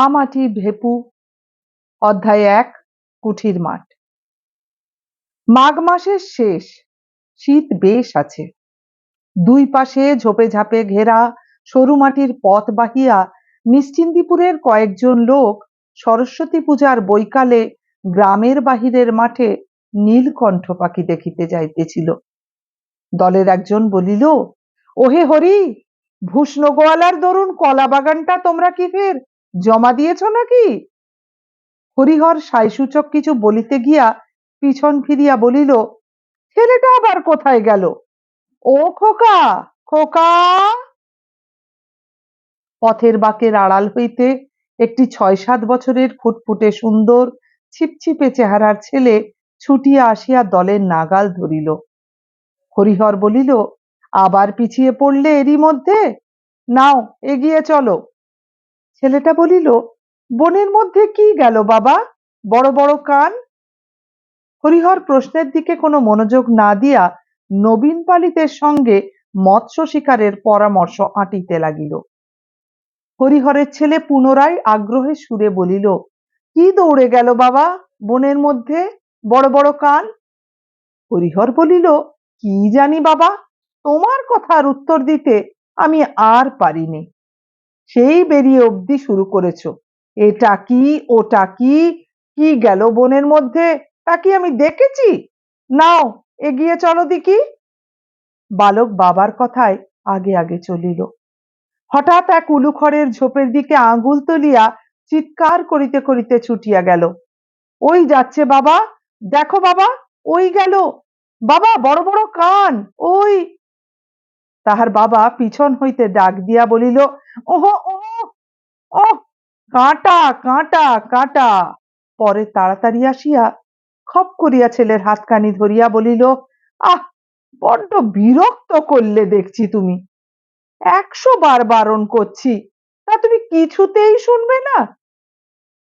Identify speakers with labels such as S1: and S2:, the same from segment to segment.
S1: আম-আঁটি ভেপু। অধ্যায় ১। কুঠির মাঠ। মাঘ মাসের শেষ। শীত বেশ আছে। দুই পাশে ঝোপে ঝাপে ঘেরা সরু মাটির পথ বাহিয়া নিশ্চিন্দিপুরের কয়েকজন লোক সরস্বতী পূজার বৈকালে গ্রামের বাহিরের মাঠে নীলকণ্ঠ পাখি দেখিতে যাইতেছিল। দলের একজন বলিল, ওহে হরি, ভূষ্ণ গোয়ালার দরুন কলা বাগানটা তোমরা কি ফের জমা দিয়েছ নাকি? হরিহর সায়সূচক কিছু বলিতে গিয়া পিছন ফিরিয়া বলিল, ছেলেটা আবার কোথায় গেল? ও খোকা, খোকা! পথের বাঁকের আড়াল হইতে একটি ৬-৭ বছরের ফুটফুটে সুন্দর ছিপছিপে চেহারার ছেলে ছুটিয়া আসিয়া দলের নাগাল ধরিল। হরিহর বলিল, আবার পিছিয়ে পড়লে এরই মধ্যে? নাও, এগিয়ে চলো। ছেলেটা বলিল, বনের মধ্যে কি গেল বাবা, বড় বড় কান? হরিহর প্রশ্নের দিকে কোনো মনোযোগ না দিয়া নবীন পালিতের সঙ্গে মৎস্য শিকারের পরামর্শ আঁটিতে লাগিল। হরিহরের ছেলে পুনরায় আগ্রহের সুরে বলিল, কি দৌড়ে গেল বাবা বনের মধ্যে, বড় বড় কান? হরিহর বলিল, কি জানি বাবা, তোমার কথার উত্তর দিতে আমি আর পারিনি। সেই বেরিয়ে অবধি শুরু করেছো, এটা কি ওটা কি, কি গেল বনের মধ্যে তা কি আমি দেখেছি? নাও, এগিয়ে চলো দেখি। বালক বাবার কথায় আগে আগে চলিল। হঠাৎ এক উলুখড়ের ঝোপের দিকে আঙুল তুলিয়া চিৎকার করিতে করিতে ছুটিয়া গেল, ওই যাচ্ছে বাবা, দেখো বাবা, ওই গেল বাবা, বড় বড় কান, ওই। তাহার বাবা পিছন হইতে ডাক দিয়া বলিল, ওহো ওহো, ওহ, কাঁটা কাঁটা কাঁটা। পরে তাড়াতাড়ি আসিয়া খপ করিয়া ছেলের হাতখানি ধরিয়া বলিল, আহ, বড্ড বিরক্ত করলে দেখছি তুমি। ১০০ বার বারণ করছি, তা তুমি কিছুতেই শুনবে না।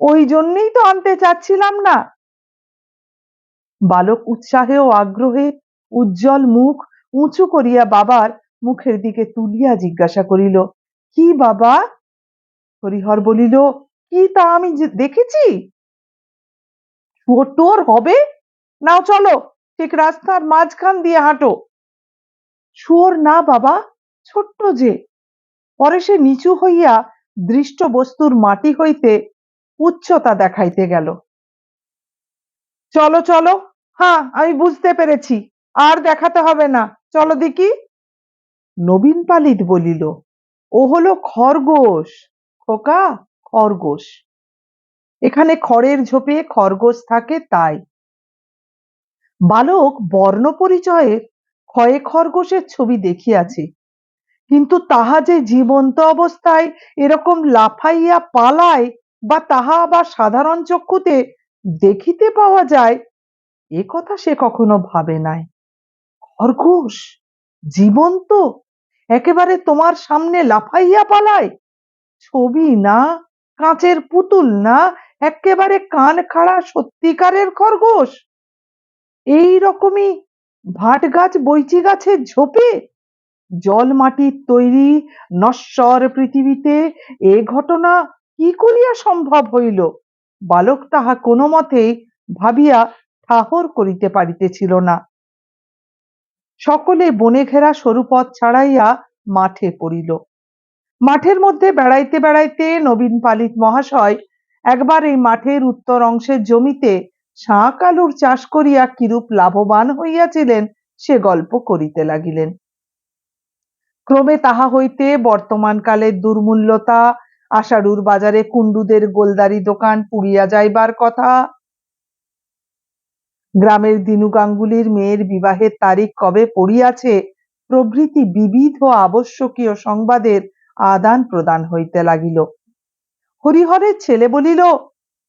S1: ওই জন্যই তো আনতে চাচ্ছিলাম না। বালক উৎসাহে ও আগ্রহে উজ্জ্বল মুখ উঁচু করিয়া বাবার মুখের দিকে তুলিয়া জিজ্ঞাসা করিল, কি বাবা? হরিহর বলিল, কি তা আমি দেখেছি? টোর হবে? নাও চলো, ঠিক রাস্তার মাঝখান দিয়ে হাঁটো। শুয়োর না বাবা, ছোট্ট যে। পরে সে নিচু হইয়া দৃষ্ট বস্তুর মাটি হইতে উচ্চতা দেখাইতে গেল। চলো চলো, হ্যাঁ আমি বুঝতে পেরেছি, আর দেখাতে হবে না, চলো দেখি। নবীন পালিত বলিল, ও হলো খরগোশ খোকা, খরগোশ। এখানে খড়ের ঝোপে খরগোশ থাকে তাই। বালক বর্ণ পরিচয়ের ক্ষয়ে খরগোশের ছবি দেখিয়াছে, কিন্তু তাহা যে জীবন্ত অবস্থায় এরকম লাফাইয়া পালায় বা তাহা আবার সাধারণ চক্ষুতে দেখিতে পাওয়া যায়, এ কথা সে কখনো ভাবে নাই। খরগোশ জীবন্ত একেবারে তোমার সামনে লাফাইয়া পালায়? ছবি না, কাঁচের পুতুল না, একেবারে কান খাড়া সত্যিকারের খরগোশ। এই রকমই ভাট গাছ বৈচি গাছের ঝোপে জল মাটির তৈরি নশ্বর পৃথিবীতে এ ঘটনা কি করিয়া সম্ভব হইল? বালক তাহা কোনো মতেই ভাবিয়া ঠাহর করিতে পারিতেছিল না। সকলে বনে ঘেরা সরু পথ ছাড়াইয়া মাঠে পড়িল। মাঠের মধ্যে বেড়াইতে বেড়াইতে নবীন পালিত মহাশয় একবার এই মাঠের উত্তর অংশের জমিতে শাঁক আলুর চাষ করিয়া কিরূপ লাভবান হইয়াছিলেন সে গল্প করিতে লাগিলেন। ক্রমে তাহা হইতে বর্তমান কালের দুর্মূল্যতা, আষাঢ়ুর বাজারে কুণ্ডুদের গোলদারি দোকান পুড়িয়া যাইবার কথা, গ্রামের দিনু গাঙ্গুলির মেয়ের বিবাহের তারিখ কবে পড়িয়াছে প্রভৃতি বিবিধ ও আবশ্যকীয় সংবাদের আদান প্রদান হইতে লাগিল। হরিহরের ছেলে বলিল,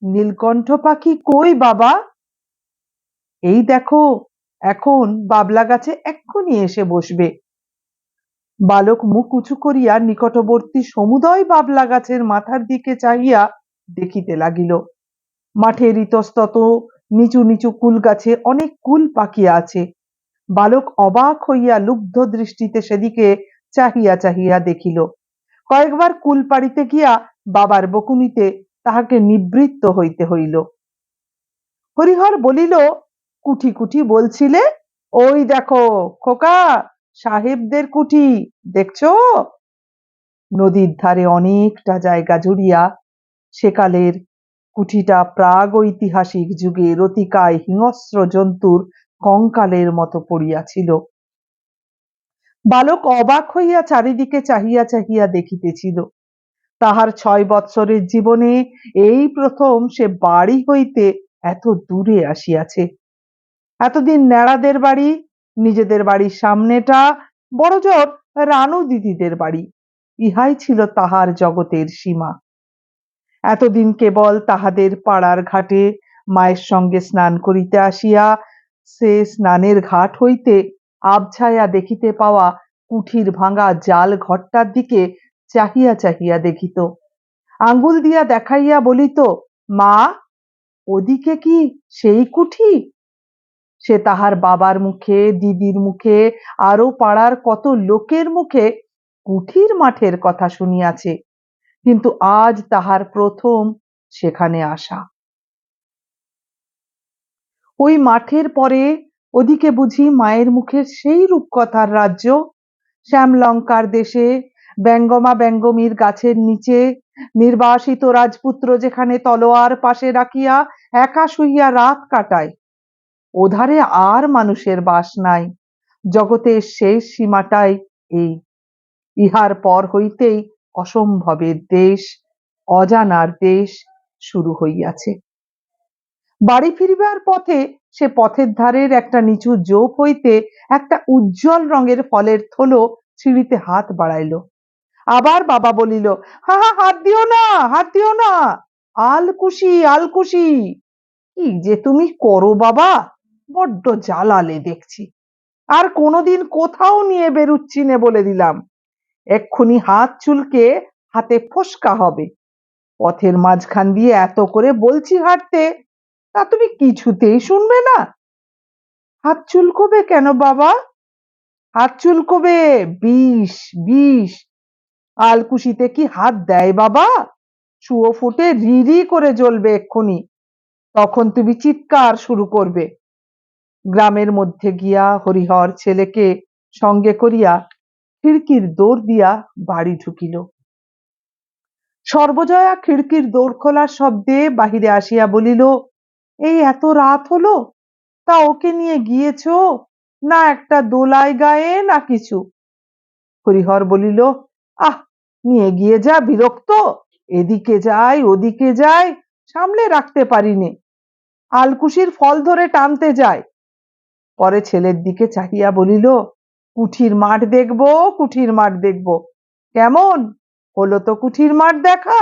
S1: নীলকণ্ঠ পাখি কই বাবা? এই দেখো, এখন বাবলা গাছে এক্ষুনি এসে বসবে। বালক মুখ উঁচু করিয়া নিকটবর্তী সমুদয় বাবলা গাছের মাথার দিকে চাহিয়া দেখিতে লাগিল। মাঠের ইতস্তত নিচু নিচু কুল গাছে অনেক কুল পাকিয়া আছে। বালক অবাক হইয়া লুব্ধ দৃষ্টিতে সেদিকে চাহিয়া চাহিয়া দেখিল। কয়েকবার কুল পাড়িতে গিয়া বাবার বকুনিতে তাহাকে নিবৃত্ত হইতে হইল। হরিহর বলিল, কুঠি কুঠি বলছিলে, ওই দেখো খোকা, সাহেবদের কুঠি দেখছো? নদীর ধারে অনেকটা জায়গা জুড়িয়া সেকালের কুঠিটা প্রাগৈতিহাসিক যুগের অতিকায় হিংস্র জন্তুর কঙ্কালের মতো পড়িয়াছিল। বালক অবাক হইয়া চারিদিকে চাহিয়া চাহিয়া দেখিতেছিল। তাহার 6 বৎসরের জীবনে এই প্রথম সে বাড়ি হইতে এত দূরে আসিয়াছে। এতদিন ন্যাড়াদের বাড়ি, নিজেদের বাড়ির সামনেটা, বড়জোর রানু দিদিদের বাড়ি, ইহাই ছিল তাহার জগতের সীমা। এতদিন কেবল তাহাদের পাড়ার ঘাটে মায়ের সঙ্গে স্নান করিতে আসিয়া সে স্নানের ঘাট হইতে আবছায়া দেখিতে পাওয়া কুঠির ভাঙা জাল ঘরটার দিকে চাহিয়া চাহিয়া দেখিত, আঙ্গুল দিয়া দেখাইয়া বলিত, মা, ওদিকে কি সেই কুঠি? সে তাহার বাবার মুখে, দিদির মুখে, আরো পাড়ার কত লোকের মুখে কুঠির মাঠের কথা শুনিয়াছে, কিন্তু আজ তাহার প্রথম সেখানে আসা। ওই মাঠের পরে ওদিকে বুঝি মায়ের মুখের সেই রূপকথার রাজ্য, শ্যামলঙ্কার দেশে ব্যঙ্গমা ব্যঙ্গমীর গাছের নিচে নির্বাসিত রাজপুত্র যেখানে তলোয়ার পাশে রাখিয়া একা শুইয়া রাত কাটায়, ওধারে আর মানুষের বাস নাই। জগতের শেষ সীমাটাই এই। ইহার পর হইতেই অসম্ভবের দেশ, অজানার দেশ শুরু হইয়াছে। বাড়ি ফিরিবার পথে সে পথের ধারের একটা নিচু ঝোপ হইতে একটা উজ্জ্বল রঙের ফলের থলো ছিঁড়িতে হাত বাড়াইল। আবার বাবা বলিল, হা হা, হাত দিও না, হাত দিও না, আলকুশি আলকুশি। কি যে তুমি করো বাবা, বড্ড জ্বালালে দেখছি। আর কোনোদিন কোথাও নিয়ে বেরুচ্ছি নে বলে দিলাম, এক্ষুনি হাত চুলকে হাতে ফোসকা হবে। পথের মাঝখান দিয়ে এত করে বলছি হাঁটতে, তা তুমি কিছুতেই শুনবে না। হাত চুলকোবে কেন বাবা? হাত চুলকোবে, বিষ বিষ। আলকুশিতে কি হাত দেয় বাবা? চুয়ো ফুটে রি রি করে জ্বলবে এক্ষুনি, তখন তুমি চিৎকার শুরু করবে। গ্রামের মধ্যে গিয়া হরিহর ছেলেকে সঙ্গে করিয়া খিড়কির দৌড় দিয়া বাড়ি ঢুকিল। সর্বজয়া খিড়কির দৌড় খোলার শব্দে বাহিরে আসিয়া বলিল, এই এত রাত হলো, তা ওকে নিয়ে গিয়েছ না একটা দোলাই গায়ে না কিছু? হরিহর বলিল, আহ, নিয়ে গিয়ে যা বিরক্ত, এদিকে যাই ওদিকে যাই, সামলে রাখতে পারিনে, আলকুশির ফল ধরে টানতে যায়। পরে ছেলের দিকে চাহিয়া বলিল, কুঠির মাঠ দেখবো, কুঠির মাঠ দেখবো। কেমন হলো তো কুঠির মাঠ দেখা?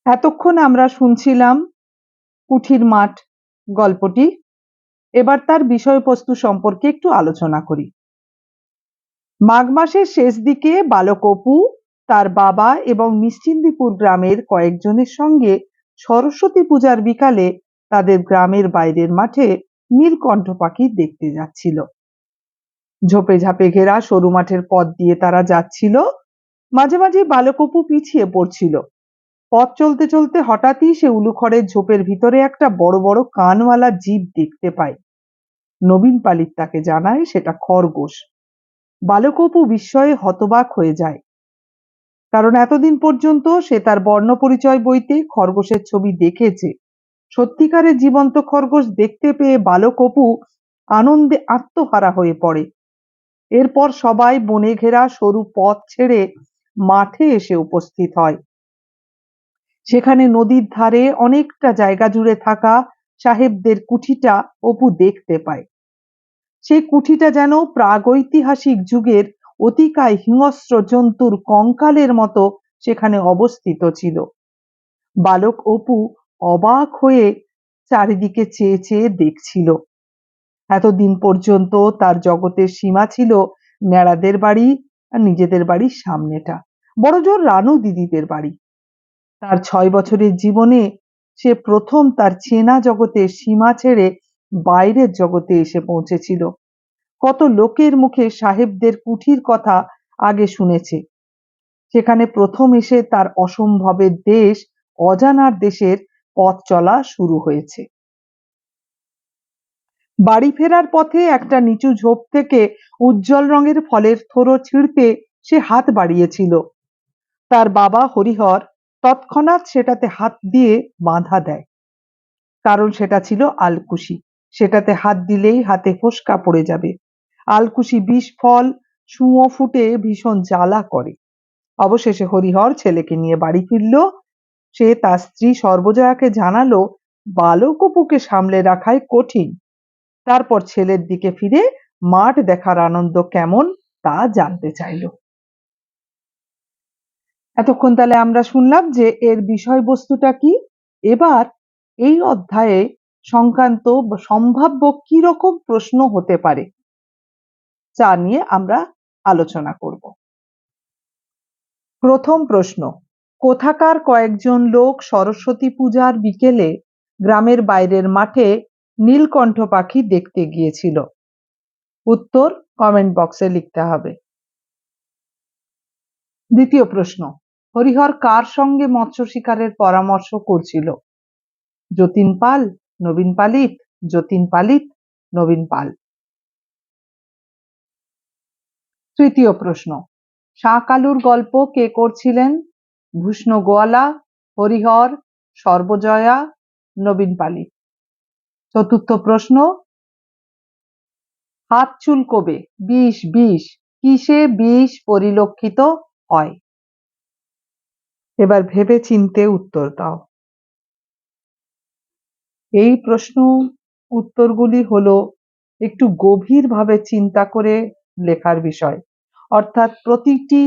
S1: এতক্ষণ আমরা শুনছিলাম কুঠির মাঠ গল্পটি। এবার তার বিষয়বস্তু সম্পর্কে একটু আলোচনা করি। মাঘ মাসের শেষ দিকে বালক অপু, তার বাবা এবং নিশ্চিন্দিপুর গ্রামের কয়েকজনের সঙ্গে সরস্বতী পূজার বিকালে তাদের গ্রামের বাইরের মাঠে নীলকণ্ঠ পাখি দেখতে যাচ্ছিল। ঝোপে ঝাপে ঘেরা সরু মাঠের পথ দিয়ে তারা যাচ্ছিল। মাঝে মাঝে বালক অপু পিছিয়ে পড়ছিল। পথ চলতে চলতে হঠাৎই সে উলুখড়ের ঝোপের ভিতরে একটা বড় বড় কানওয়ালা জীব দেখতে পায়। নবীন পালিত তাকে জানায় সেটা খরগোশ। বালক অপু বিস্ময়ে হতবাক হয়ে যায়, কারণ এতদিন পর্যন্ত সে তার বর্ণ পরিচয় বইতে খরগোশের ছবি দেখেছে। সত্যিকারের জীবন্ত খরগোশ দেখতে পেয়ে বালক অপু আনন্দে আত্মহারা হয়ে পড়ে। এরপর সবাই বনে ঘেরা সরু পথ ছেড়ে মাঠে এসে উপস্থিত হয়। সেখানে নদীর ধারে অনেকটা জায়গা জুড়ে থাকা সাহেবদের কুঠিটা অপু দেখতে পায়। সেই কুঠিটা যেন প্রাগৈতিহাসিক যুগের অতিকায় হিংস্র জন্তুর কঙ্কালের মতো সেখানে অবস্থিত ছিল। বালক অপু অবাক হয়ে চারিদিকে চেয়ে চেয়ে দেখছিল। এতদিন পর্যন্ত তার জগতের সীমা ছিল ন্যাড়াদের বাড়ি আর নিজেদের বাড়ির সামনেটা, বড়জোর রানু দিদিদের বাড়ি। তার 6 বছরের জীবনে সে প্রথম তার চেনা জগতের সীমা ছেড়ে বাইরের জগতে এসে পৌঁছেছিল। কত লোকের মুখে সাহেবদের কুঠির কথা আগে শুনেছে, সেখানে প্রথম এসে তার অসম্ভবের দেশ, অজানার দেশের পথ চলা শুরু হয়েছে। বাড়ি ফেরার পথে একটা নিচু ঝোপ থেকে উজ্জ্বল রঙের ফলের থোড়ো ছিঁড়তে সে হাত বাড়িয়েছিল। তার বাবা হরিহর তৎক্ষণাৎ সেটাতে হাত দিয়ে বাধা দেয়, কারণ সেটা ছিল আলকুশি। সেটাতে হাত দিলেই হাতে ফোস্কা পড়ে যাবে। আলকুশি বিষ ফল, সুঁয়ো ফুটে ভীষণ জ্বালা করে। অবশেষে হরিহর ছেলেকে নিয়ে বাড়ি ফিরল। সে তার স্ত্রী সর্বজয়াকে জানালো বালক অপুকে সামলে রাখাই কঠিন। তারপর ছেলের দিকে ফিরে মাঠ দেখার আনন্দ কেমন তা জানতে চাইল। এতক্ষণ তাহলে আমরা শুনলাম যে এর বিষয়বস্তুটা কি। এবার এই অধ্যায়ে সংক্রান্ত সম্ভাব্য কি রকম প্রশ্ন হতে পারে তা নিয়ে আমরা আলোচনা করব। প্রথম প্রশ্ন, কোথাকার কয়েকজন লোক সরস্বতী পূজার বিকেলে গ্রামের বাইরের মাঠে নীলকণ্ঠ পাখি দেখতে গিয়েছিল? উত্তর কমেন্ট বক্সে লিখতে হবে। দ্বিতীয় প্রশ্ন, হরিহর কার সঙ্গে মৎস্য শিকারের পরামর্শ করছিল? যতীন পাল, নবীন পালিত, যতীন পালিত, নবীন পাল। তৃতীয় প্রশ্ন, শাঁ কালুর গল্প কে করছিলেন? ভূষ্ণ গোয়ালা, হরিহর, সর্বজয়া, নবীন পালিত। চতুর্থ প্রশ্ন, হাত চুলকোবে, বিষ বিষ, কিসে বিষ পরিলক্ষিত হয়? এবার ভেবে চিনতে উত্তর দাও। এই প্রশ্ন উত্তরগুলি হলো একটু গভীরভাবে চিন্তা করে লেখার বিষয়। অর্থাৎ প্রতিটি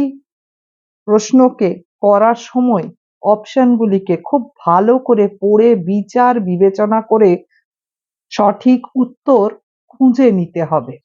S1: প্রশ্নকে করার সময় অপশনগুলিকে খুব ভালো করে পড়ে বিচার বিবেচনা করে সঠিক উত্তর খুঁজে নিতে হবে।